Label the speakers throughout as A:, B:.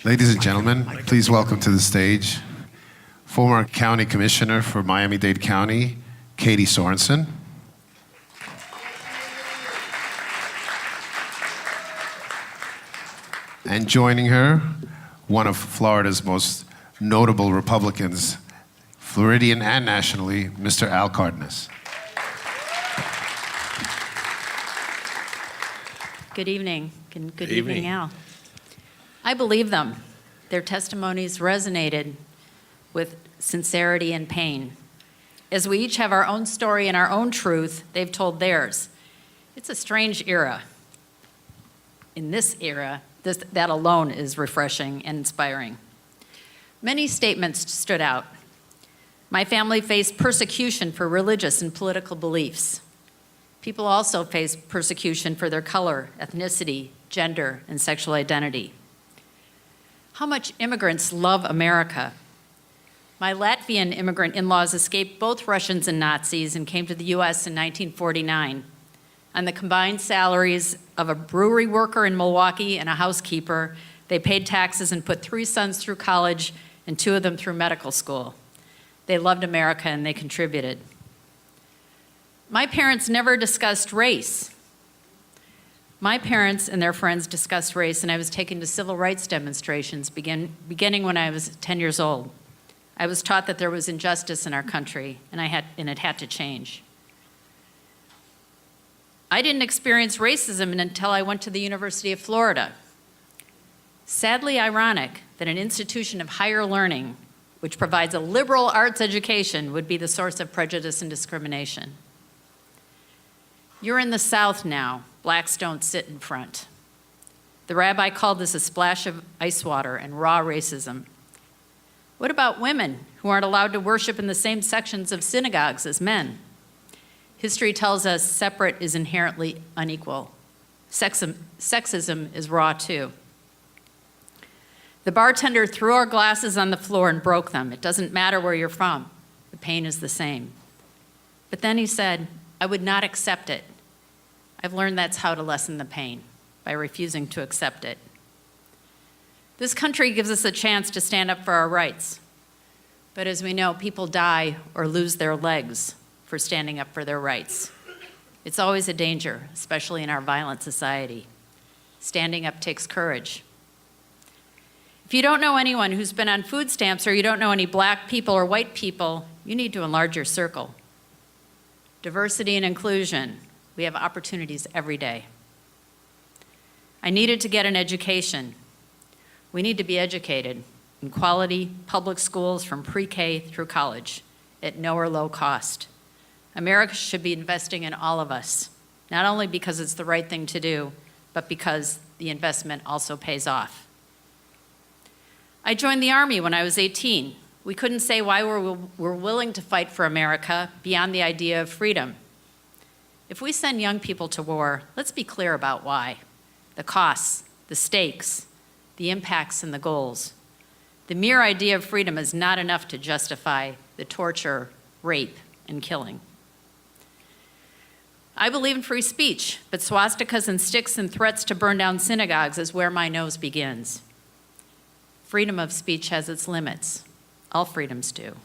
A: Ladies and gentlemen, please welcome to the stage former County Commissioner for Miami-Dade County, Katy Sorenson. And joining her, one of Florida's most notable Republicans, Floridian and nationally, Mr. Al Cardenas.
B: Good evening. Good evening, Al. I believe them. Their testimonies resonated with sincerity and pain. As we each have our own story and our own truth, they've told theirs. It's a strange era. In this era, that alone is refreshing and inspiring. Many statements stood out. My family faced persecution for religious and political beliefs. People also face persecution for their color, ethnicity, gender, and sexual identity. How much immigrants love America. My Latvian immigrant in-laws escaped both Russians and Nazis and came to the US in 1949. On the combined salaries of a brewery worker in Milwaukee and a housekeeper, they paid taxes and put 3 sons through college and 2 of them through medical school. They loved America and they contributed. My parents never discussed race. My parents and their friends discussed race, and I was taken to civil rights demonstrations beginning when I was 10 years old. I was taught that there was injustice in our country, and it had to change. I didn't experience racism until I went to the University of Florida. Sadly ironic that an institution of higher learning, which provides a liberal arts education, would be the source of prejudice and discrimination. You're in the South now. Blacks don't sit in front. The rabbi called this a splash of ice water and raw racism. What about women who aren't allowed to worship in the same sections of synagogues as men? History tells us separate is inherently unequal. Sexism is raw too. The bartender threw our glasses on the floor and broke them. It doesn't matter where you're from. The pain is the same. But then he said, I would not accept it. I've learned that's how to lessen the pain, by refusing to accept it. This country gives us a chance to stand up for our rights. But as we know, people die or lose their legs for standing up for their rights. It's always a danger, especially in our violent society. Standing up takes courage. If you don't know anyone who's been on food stamps or you don't know any black people or white people, you need to enlarge your circle. Diversity and inclusion. We have opportunities every day. I needed to get an education. We need to be educated in quality public schools from pre-K through college at no or low cost. America should be investing in all of us, not only because it's the right thing to do, but because the investment also pays off. I joined the Army when I was 18. We couldn't say why we're willing to fight for America beyond the idea of freedom. If we send young people to war, let's be clear about why. The costs, the stakes, the impacts, and the goals. The mere idea of freedom is not enough to justify the torture, rape, and killing. I believe in free speech, but swastikas and sticks and threats to burn down synagogues is where my nose begins. Freedom of speech has its limits. All freedoms do.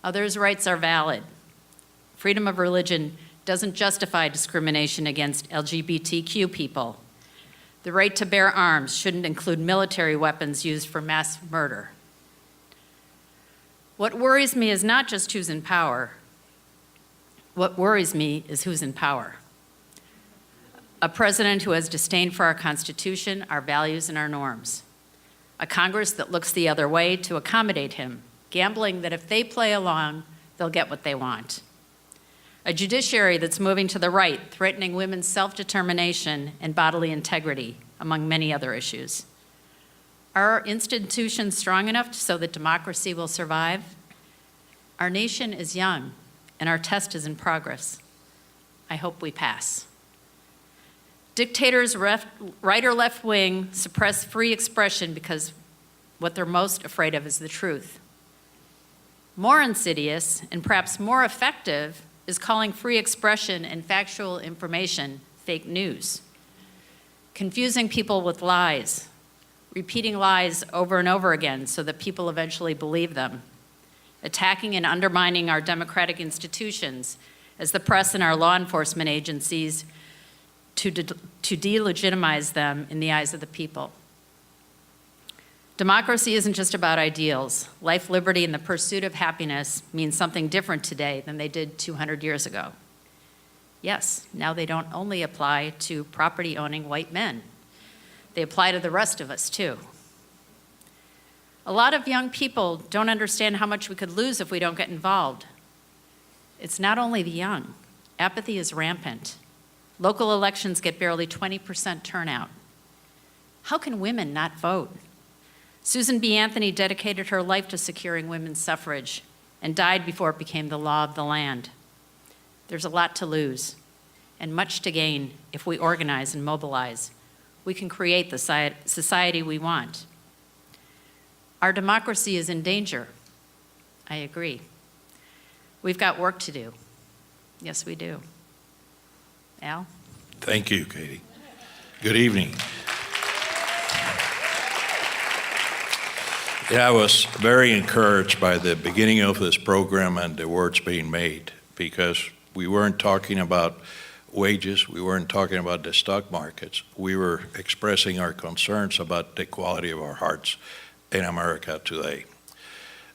B: Others' rights are valid. Freedom of religion doesn't justify discrimination against LGBTQ people. The right to bear arms shouldn't include military weapons used for mass murder. What worries me is not just who's in power. What worries me is who's in power. A president who has disdain for our Constitution, our values, and our norms. A Congress that looks the other way to accommodate him, gambling that if they play along, they'll get what they want. A judiciary that's moving to the right, threatening women's self-determination and bodily integrity, among many other issues. Are our institutions strong enough so that democracy will survive? Our nation is young, and our test is in progress. I hope we pass. Dictators, right or left wing, suppress free expression because what they're most afraid of is the truth. More insidious, and perhaps more effective, is calling free expression and factual information fake news, confusing people with lies, repeating lies over and over again so that people eventually believe them, attacking and undermining our democratic institutions as the press and our law enforcement agencies to delegitimize them in the eyes of the people. Democracy isn't just about ideals. Life, liberty, and the pursuit of happiness means something different today than they did 200 years ago. Yes, now they don't only apply to property-owning white men. They apply to the rest of us, too. A lot of young people don't understand how much we could lose if we don't get involved. It's not only the young. Apathy is rampant. Local elections get barely 20% turnout. How can women not vote? Susan B. Anthony dedicated her life to securing women's suffrage and died before it became the law of the land. There's a lot to lose and much to gain if we organize and mobilize. We can create the society we want. Our democracy is in danger. I agree. We've got work to do. Yes, we do. Al?
C: Thank you, Katy. Good evening. Yeah, I was very encouraged by the beginning of this program and the words being made, because we weren't talking about wages, we weren't talking about the stock markets. We were expressing our concerns about the quality of our hearts in America today.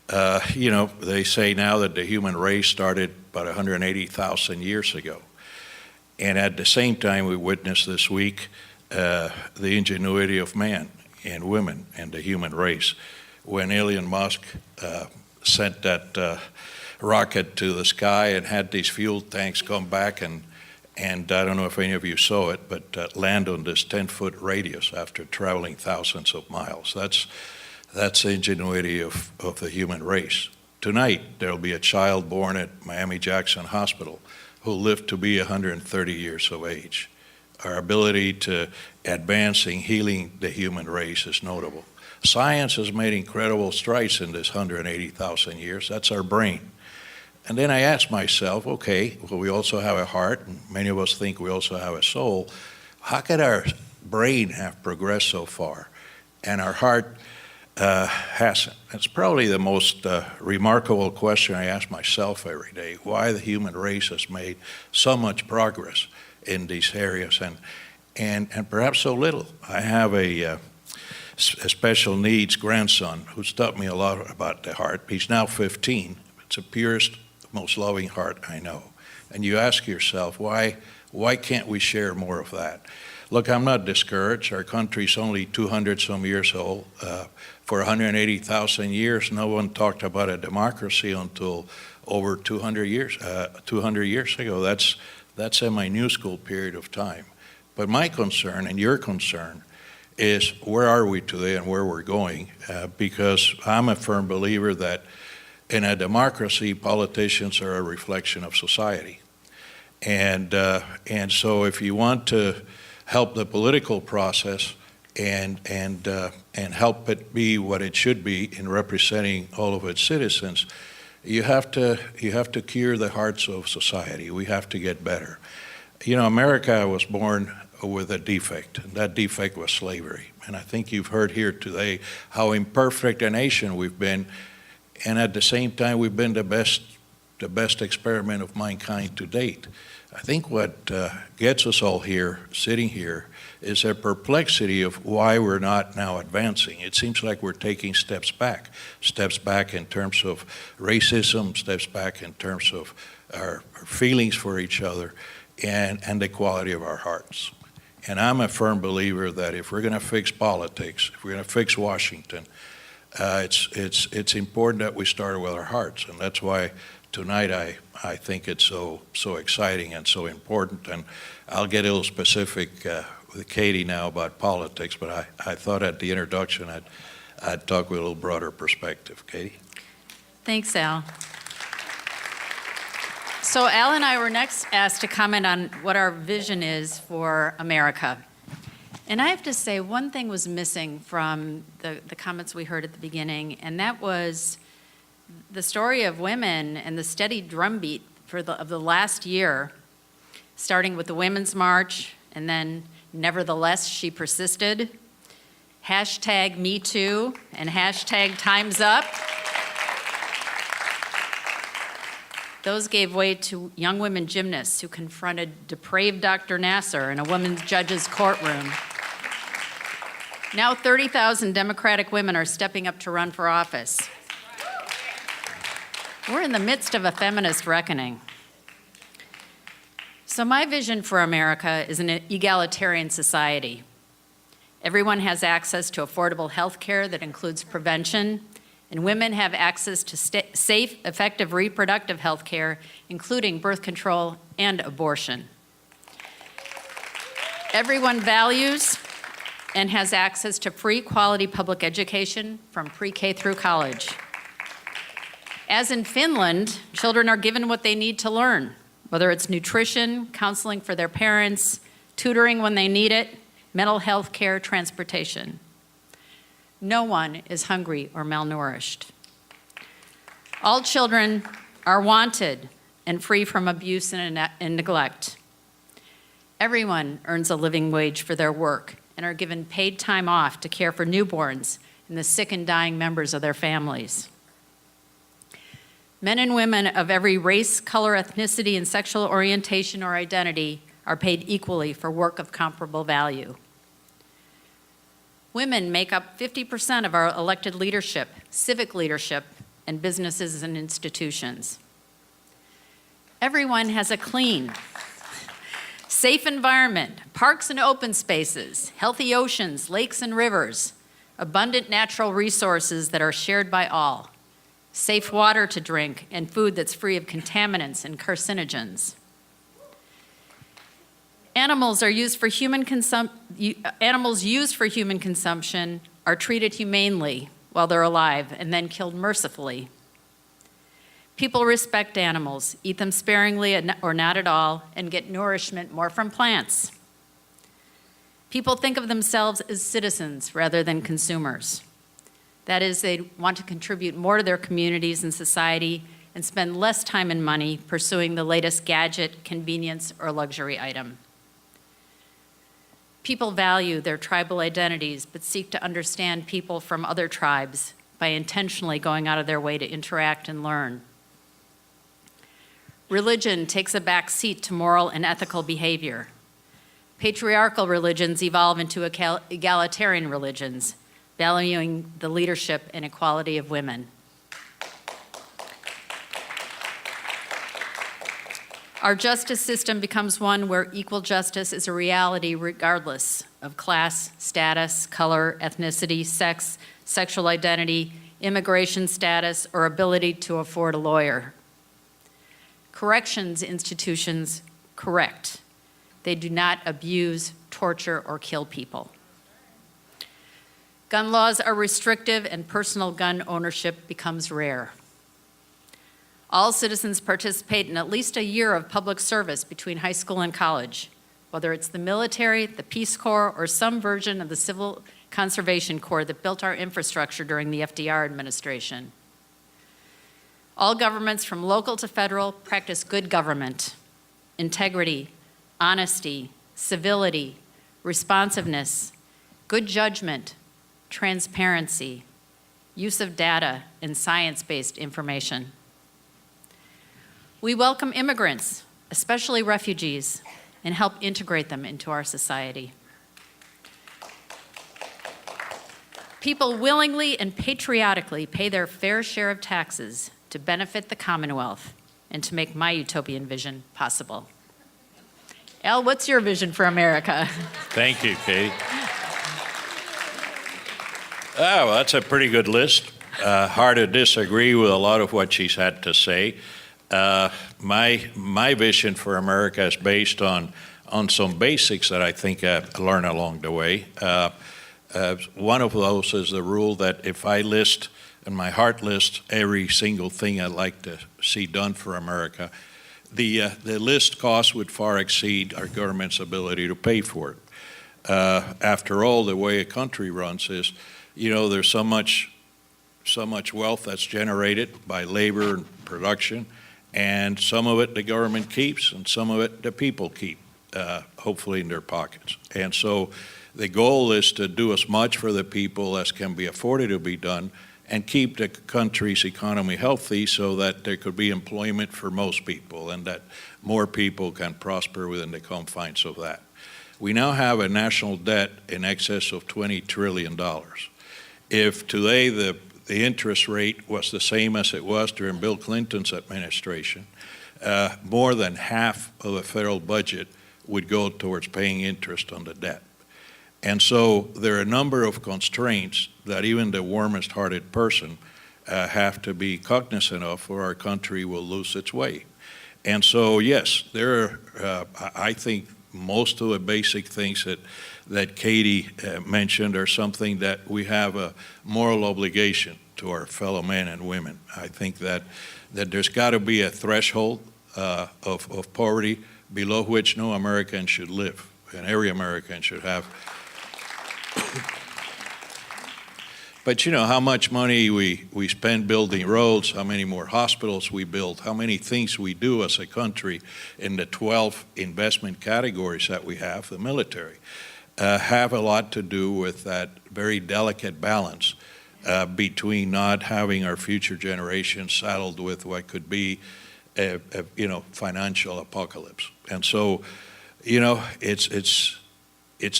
C: They say now that the human race started about 180,000 years ago. And at the same time, we witnessed this week the ingenuity of man and women and the human race. When Elon Musk sent that rocket to the sky and had these fuel tanks come back and I don't know if any of you saw it, but land on this 10-foot radius after traveling thousands of miles. That's the ingenuity of the human race. Tonight, there'll be a child born at Miami-Jackson Hospital who'll live to be 130 years of age. Our ability to advancing, healing the human race is notable. Science has made incredible strides in this 180,000 years. That's our brain. And then I asked myself, okay, well, we also have a heart, and many of us think we also have a soul. How could our brain have progressed so far and our heart hasn't? It's probably the most remarkable question I ask myself every day, why the human race has made so much progress in these areas and perhaps so little. I have a special needs grandson who's taught me a lot about the heart. He's now 15. It's the purest, most loving heart I know. And you ask yourself, why can't we share more of that? Look, I'm not discouraged. Our country's only 200 some years old. For 180,000 years, no one talked about a democracy until over 200 years ago. That's in my new school period of time. But my concern and your concern is where are we today and where we're going, because I'm a firm believer that in a democracy, politicians are a reflection of society. And so if you want to help the political process and help it be what it should be in representing all of its citizens, you have to cure the hearts of society. We have to get better. You know, America was born with a defect, and that defect was slavery. And I think you've heard here today how imperfect a nation we've been, and at the same time we've been the best experiment of mankind to date. I think what gets us all here, sitting here, is a perplexity of why we're not now advancing. It seems like we're taking steps back in terms of racism, steps back in terms of our feelings for each other, and the quality of our hearts. And I'm a firm believer that if we're going to fix politics, if we're going to fix Washington, it's important that we start with our hearts. And that's why tonight I think it's so exciting and so important. And I'll get a little specific with Katy now about politics, but I thought at the introduction I'd talk with a little broader perspective. Katy?
B: Thanks, Al. So Al and I were next asked to comment on what our vision is for America. And I have to say, one thing was missing from the comments we heard at the beginning, and that was the story of women and the steady drumbeat of the last year, starting with the Women's March, and then nevertheless she persisted, hashtag Me Too, and hashtag Time's Up. Those gave way to young women gymnasts who confronted depraved Dr. Nasser in a women's judge's courtroom. Now 30,000 Democratic women are stepping up to run for office. We're in the midst of a feminist reckoning. So my vision for America is an egalitarian society. Everyone has access to affordable health care that includes prevention, and women have access to safe, effective reproductive health care, including birth control and abortion. Everyone values and has access to free, quality public education from pre-K through college. As in Finland, children are given what they need to learn, whether it's nutrition, counseling for their parents, tutoring when they need it, mental health care, transportation. No one is hungry or malnourished. All children are wanted and free from abuse and neglect. Everyone earns a living wage for their work and are given paid time off to care for newborns and the sick and dying members of their families. Men and women of every race, color, ethnicity, and sexual orientation or identity are paid equally for work of comparable value. Women make up 50% of our elected leadership, civic leadership, and businesses and institutions. Everyone has a clean, safe environment, parks and open spaces, healthy oceans, lakes and rivers, abundant natural resources that are shared by all, safe water to drink, and food that's free of contaminants and carcinogens. Animals used for human consumption are treated humanely while they're alive and then killed mercifully. People respect animals, eat them sparingly or not at all, and get nourishment more from plants. People think of themselves as citizens rather than consumers. That is, they want to contribute more to their communities and society and spend less time and money pursuing the latest gadget, convenience, or luxury item. People value their tribal identities, but seek to understand people from other tribes by intentionally going out of their way to interact and learn. Religion takes a back seat to moral and ethical behavior. Patriarchal religions evolve into egalitarian religions, valuing the leadership and equality of women. Our justice system becomes one where equal justice is a reality regardless of class, status, color, ethnicity, sex, sexual identity, immigration status, or ability to afford a lawyer. Corrections institutions correct. They do not abuse, torture, or kill people. Gun laws are restrictive and personal gun ownership becomes rare. All citizens participate in at least a year of public service between high school and college, whether it's the military, the Peace Corps, or some version of the Civil Conservation Corps that built our infrastructure during the FDR administration. All governments, from local to federal, practice good government, integrity, honesty, civility, responsiveness, good judgment, transparency, use of data, and science-based information. We welcome immigrants, especially refugees, and help integrate them into our society. People willingly and patriotically pay their fair share of taxes to benefit the Commonwealth and to make my utopian vision possible. Al, what's your vision for America?
C: Thank you, Katy. Oh, well, that's a pretty good list. Hard to disagree with a lot of what she's had to say. My vision for America is based on some basics that I think I learned along the way. One of those is the rule that if I list, and my heart lists every single thing I'd like to see done for America, the list cost would far exceed our government's ability to pay for it. After all, the way a country runs is, there's so much wealth that's generated by labor and production, and some of it the government keeps and some of it the people keep, hopefully in their pockets. And so The goal is to do as much for the people as can be afforded to be done and keep the country's economy healthy so that there could be employment for most people and that more people can prosper within the confines of that. We now have a national debt in excess of $20 trillion. If today the interest rate was the same as it was during Bill Clinton's administration, more than half of the federal budget would go towards paying interest on the debt. And so there are a number of constraints that even the warmest hearted person have to be cognizant of, or our country will lose its way. And so, yes, there are, I think most of the basic things that Katy mentioned are something that we have a moral obligation to our fellow men and women. I think that there's got to be a threshold of poverty below which no American should live, and every American should have. But you know how much money we spend building roads, how many more hospitals we build, how many things we do as a country in the 12 investment categories that we have, the military, have a lot to do with that very delicate balance between not having our future generations saddled with what could be a financial apocalypse. And so, it's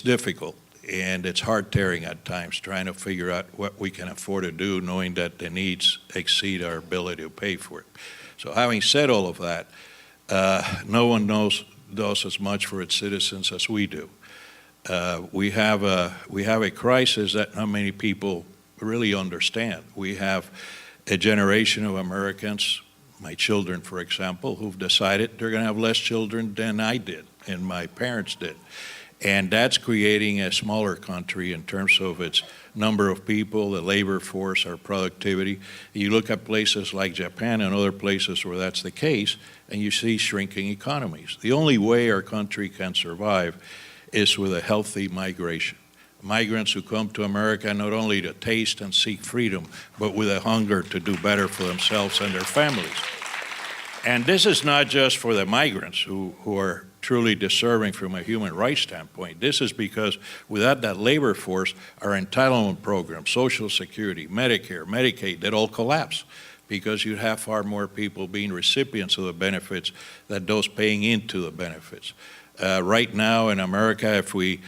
C: difficult. And it's heart-tearing at times trying to figure out what we can afford to do, knowing that the needs exceed our ability to pay for it. So having said all of that, no one does as much for its citizens as we do. We have a crisis that not many people really understand. We have a generation of Americans, my children, for example, who've decided they're going to have less children than I did and my parents did. And that's creating a smaller country in terms of its number of people, the labor force, our productivity. You look at places like Japan and other places where that's the case, and you see shrinking economies. The only way our country can survive is with a healthy migration. Migrants who come to America not only to taste and seek freedom, but with a hunger to do better for themselves and their families. And this is not just for the migrants who are truly deserving from a human rights standpoint. This is because without that labor force, our entitlement programs, Social Security, Medicare, Medicaid, they'd all collapse because you'd have far more people being recipients of the benefits than those paying into the benefits. Right now in America, if we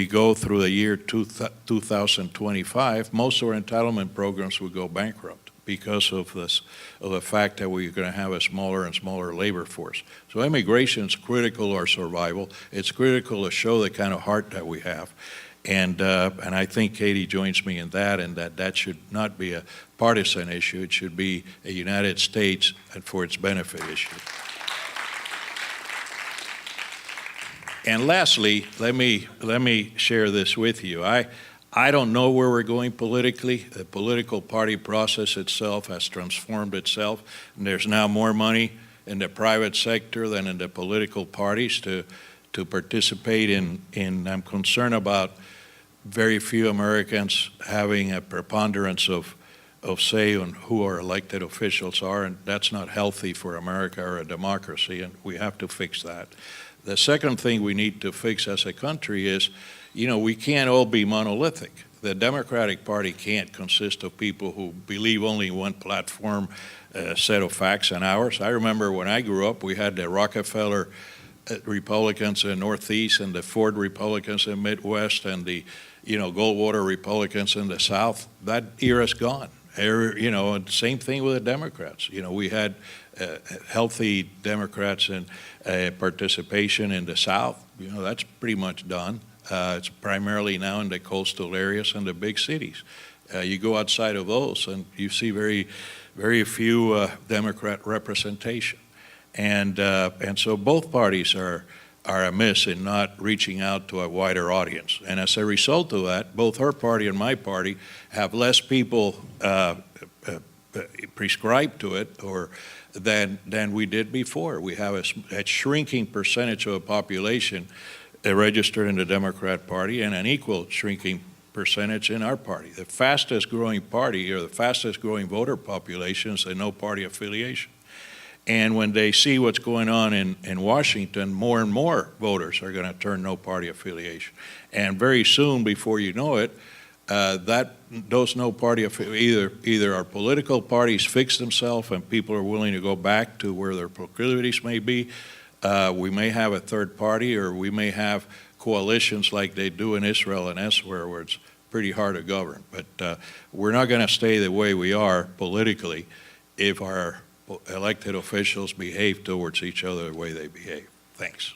C: go through the year 2025, most of our entitlement programs will go bankrupt because of the fact that we're going to have a smaller and smaller labor force. So immigration is critical to our survival. It's critical to show the kind of heart that we have. And I think Katy joins me in that, and that should not be a partisan issue. It should be a United States and for its benefit issue. And lastly, let me share this with you. I don't know where we're going politically. The political party process itself has transformed itself, and there's now more money in the private sector than in the political parties to participate in. I'm concerned about very few Americans having a preponderance of say on who our elected officials are, and that's not healthy for America or a democracy, and we have to fix that. The second thing we need to fix as a country is, we can't all be monolithic. The Democratic Party can't consist of people who believe only in one platform, set of facts and ours. I remember when I grew up, we had the Rockefeller Republicans in the Northeast and the Ford Republicans in the Midwest and the, Goldwater Republicans in the South. That era's gone. And same thing with the Democrats. We had healthy Democrats and participation in the South. That's pretty much done. It's primarily now in the coastal areas and the big cities. You go outside of those and you see very, very few Democrat representation. And so both parties are amiss in not reaching out to a wider audience. And as a result of that, both her party and my party have less people prescribed to it than we did before. We have a shrinking percentage of the population registered in the Democrat Party and an equal shrinking percentage in our party. The fastest growing party or the fastest growing voter population is a no party affiliation. And when they see what's going on in Washington, more and more voters are going to turn no party affiliation. And very soon, before you know it, those no party either our political parties fix themselves and people are willing to go back to where their proclivities may be. We may have a third party, or we may have coalitions like they do in Israel and elsewhere, where it's pretty hard to govern. But we're not going to stay the way we are politically if our elected officials behave towards each other the way they behave. Thanks.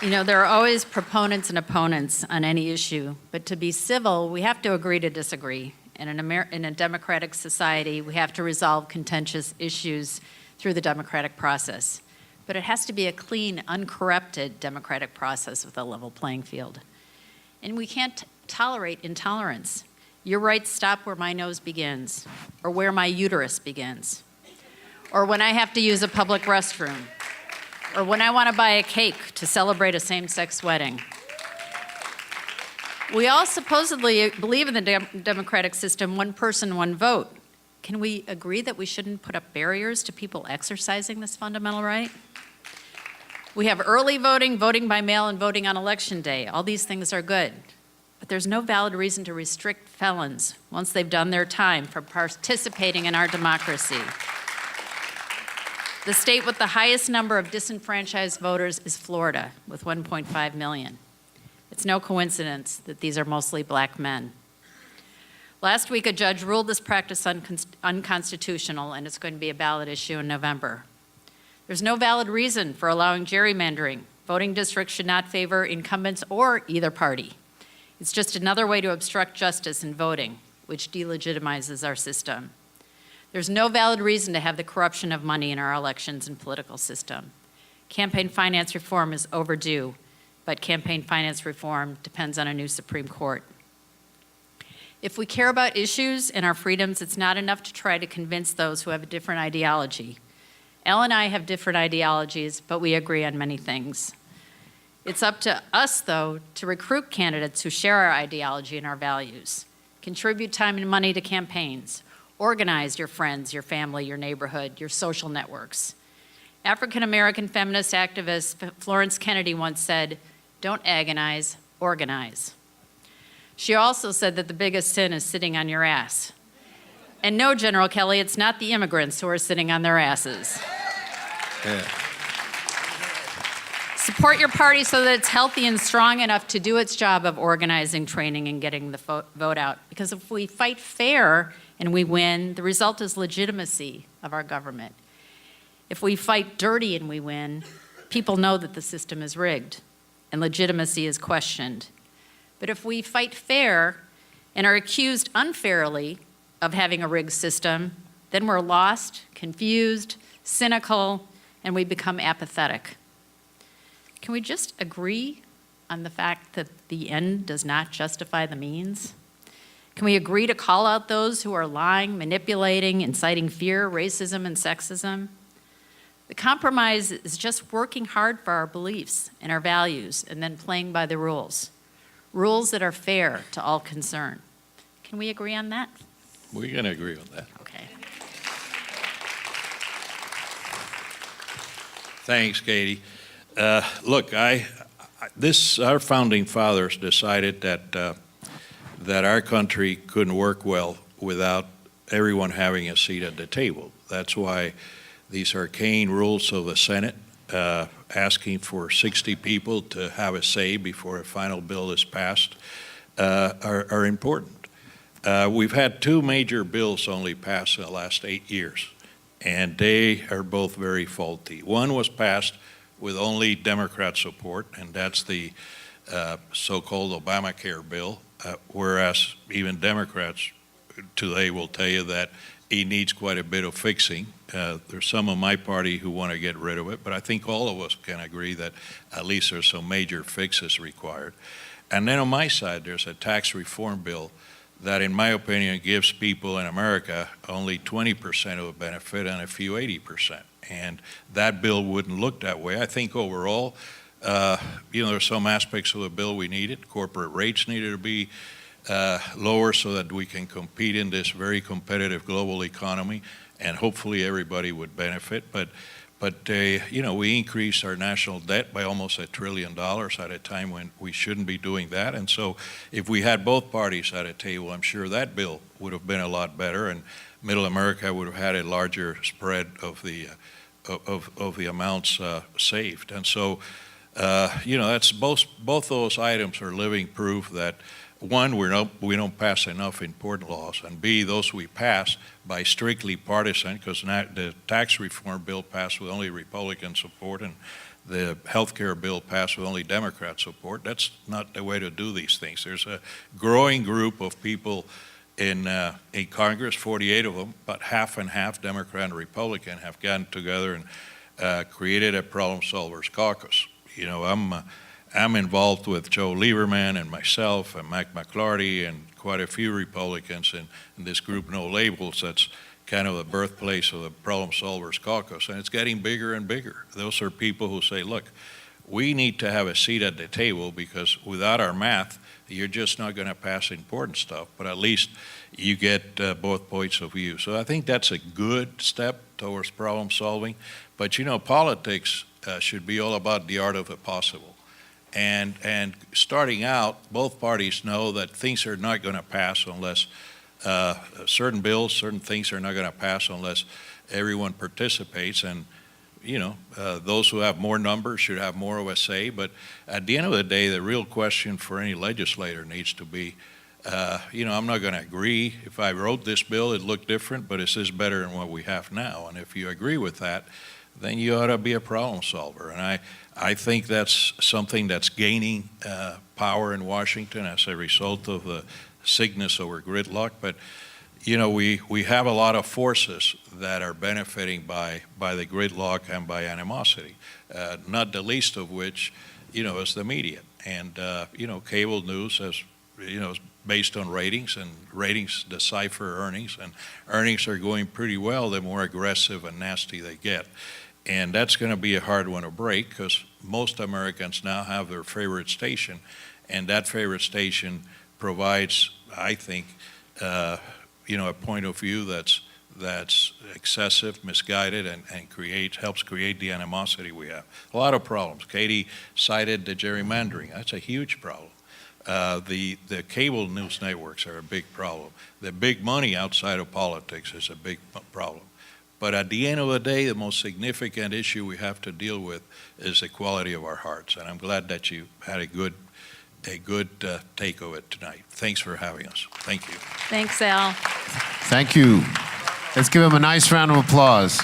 B: You know, there are always proponents and opponents on any issue, but to be civil, we have to agree to disagree. And in a democratic society, we have to resolve contentious issues through the democratic process. But it has to be a clean, uncorrupted democratic process with a level playing field. And we can't tolerate intolerance. Your rights stop where my nose begins, or where my uterus begins, or when I have to use a public restroom, or when I want to buy a cake to celebrate a same-sex wedding. We all supposedly believe in the democratic system, one person, one vote. Can we agree that we shouldn't put up barriers to people exercising this fundamental right? We have early voting, voting by mail, and voting on election day. All these things are good. But there's no valid reason to restrict felons once they've done their time from participating in our democracy. The state with the highest number of disenfranchised voters is Florida, with 1.5 million. It's no coincidence that these are mostly black men. Last week, a judge ruled this practice unconstitutional, and it's going to be a ballot issue in November. There's no valid reason for allowing gerrymandering. Voting districts should not favor incumbents or either party. It's just another way to obstruct justice in voting, which delegitimizes our system. There's no valid reason to have the corruption of money in our elections and political system. Campaign finance reform is overdue, but campaign finance reform depends on a new Supreme Court. If we care about issues and our freedoms, it's not enough to try to convince those who have a different ideology. Elle and I have different ideologies, but we agree on many things. It's up to us, though, to recruit candidates who share our ideology and our values. Contribute time and money to campaigns. Organize your friends, your family, your neighborhood, your social networks. African-American feminist activist Florence Kennedy once said, "Don't agonize, organize." She also said that the biggest sin is sitting on your ass. And no, General Kelly, it's not the immigrants who are sitting on their asses.
C: Yeah.
B: Support your party so that it's healthy and strong enough to do its job of organizing, training, and getting the vote out. Because if we fight fair and we win, the result is legitimacy of our government. If we fight dirty and we win, people know that the system is rigged and legitimacy is questioned. But if we fight fair and are accused unfairly of having a rigged system, then we're lost, confused, cynical, and we become apathetic. Can we just agree on the fact that the end does not justify the means? Can we agree to call out those who are lying, manipulating, inciting fear, racism, and sexism? The compromise is just working hard for our beliefs and our values and then playing by the rules. Rules that are fair to all concerned. Can we agree on that?
C: We're going to agree on that.
B: Okay.
C: Thanks, Katy. Look, our founding fathers decided that our country couldn't work well without everyone having a seat at the table. That's why these arcane rules of the Senate, asking for 60 people to have a say before a final bill is passed, are important. We've had two major bills only passed in the last 8 years, and they are both very faulty. One was passed with only Democrat support, and that's the so-called Obamacare bill, whereas even Democrats today will tell you that it needs quite a bit of fixing. There's some of my party who want to get rid of it, but I think all of us can agree that at least there's some major fixes required. And then on my side, there's a tax reform bill that, in my opinion, gives people in America only 20% of the benefit and a few 80%. And that bill wouldn't look that way. I think overall, there's some aspects of the bill we needed. Corporate rates needed to be lower so that we can compete in this very competitive global economy, and hopefully everybody would benefit. But we increased our national debt by almost $1 trillion at a time when we shouldn't be doing that. And so if we had both parties at a table, I'm sure that bill would have been a lot better, and Middle America would have had a larger spread of the amounts saved. And so, that's both those items are living proof that, one, we don't pass enough important laws, and B, those we pass by strictly partisan, because the tax reform bill passed with only Republican support, and the health care bill passed with only Democrat support. That's not the way to do these things. There's a growing group of people in Congress, 48 of them, but half and half, Democrat and Republican, have gotten together and created a problem solvers caucus. I'm involved with Joe Lieberman and myself and Mac McClarty and quite a few Republicans in this group, No Labels. That's kind of the birthplace of the Problem Solvers Caucus, and it's getting bigger and bigger. Those are people who say, look, we need to have a seat at the table, because without our math, you're just not going to pass important stuff, but at least you get both points of view. So I think that's a good step towards problem solving. But politics should be all about the art of the possible. And starting out, both parties know that things are not going to pass unless certain bills, certain things are not going to pass unless everyone participates. And those who have more numbers should have more of a say. But at the end of the day, the real question for any legislator needs to be, I'm not going to agree. If I wrote this bill, it'd look different, but is this better than what we have now? And if you agree with that, then you ought to be a problem solver. And I think that's something that's gaining power in Washington as a result of the sickness over gridlock. But we have a lot of forces that are benefiting by the gridlock and by animosity, not the least of which, is the media. And, cable news is based on ratings, and ratings decipher earnings, and earnings are going pretty well the more aggressive and nasty they get. And that's going to be a hard one to break, because most Americans now have their favorite station, and that favorite station provides, I think, a point of view that's excessive, misguided, and helps create the animosity we have. A lot of problems. Katy cited the gerrymandering. That's a huge problem. The cable news networks are a big problem. The big money outside of politics is a big problem. But at the end of the day, the most significant issue we have to deal with is the quality of our hearts. And I'm glad that you had a good take of it tonight. Thanks for having us. Thank you.
B: Thanks, Al.
A: Thank you. Let's give him a nice round of applause.